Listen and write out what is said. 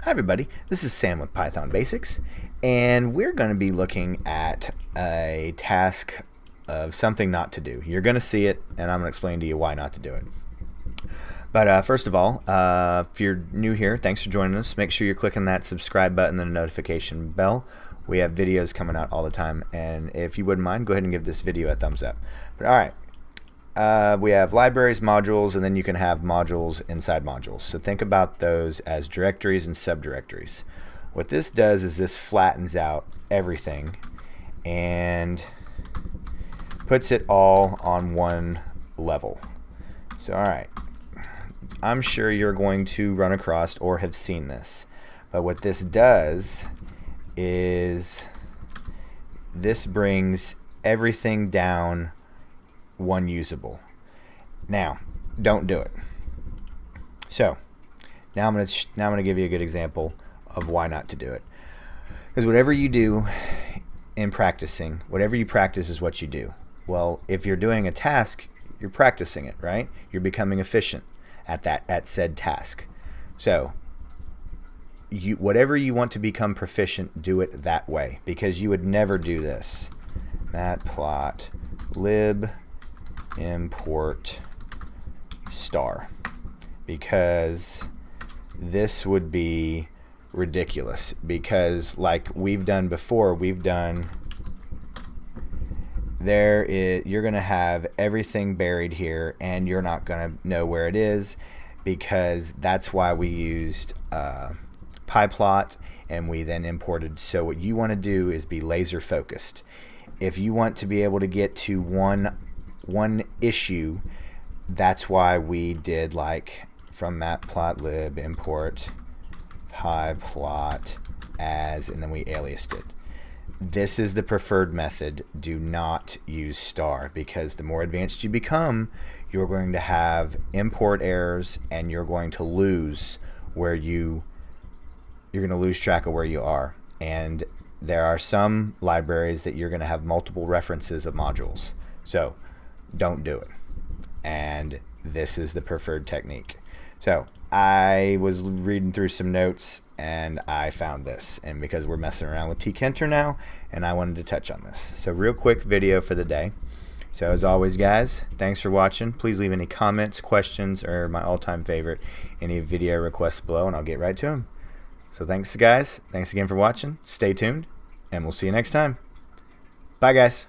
Hi everybody, this is Sam with Python Basics, and we're going to be looking at a task of something not to do. You're going to see it, and I'm going to explain to you why not to do it. But first of all, if you're new here, thanks for joining us. Make sure you're clicking that subscribe button and the notification bell. We have videos coming out all the time, and if you wouldn't mind, go ahead and give this video a thumbs up. But alright. We have libraries, modules, and then you can have modules inside modules. So think about those as directories and subdirectories. What this does is this flattens out everything and puts it all on one level. So alright, I'm sure you're going to run across or have seen this. But what this does is this brings everything down one usable. Now, don't do it. So, now I'm going to give you a good example of why not to do it. Because whatever you do in practicing, whatever you practice is what you do. Well, if you're doing a task, you're practicing it, right? You're becoming efficient at said task. So, whatever you want to become proficient, do it that way, because you would never do this. Matplotlib import star, because this would be ridiculous. Because like we've done before, you're gonna have everything buried here and you're not gonna know where it is, because that's why we used pyplot and we then imported. So what you want to do is be laser focused. If you want to be able to get to one issue, that's why we did like from matplotlib import pyplot as, and then we aliased it. This is the preferred method. Do not use star, because the more advanced you become, you're going to have import errors and you're going to lose you're going to lose track of where you are. And there are some libraries that you're going to have multiple references of modules. So don't do it. And this is the preferred technique. So I was reading through some notes and I found this, and because we're messing around with tkinter now, and I wanted to touch on this. So real quick video for the day. So as always, guys, thanks for watching. Please leave any comments, questions, or my all-time favorite, any video requests below, and I'll get right to them. So thanks, guys. Thanks again for watching. Stay tuned, and we'll see you next time. Bye, guys.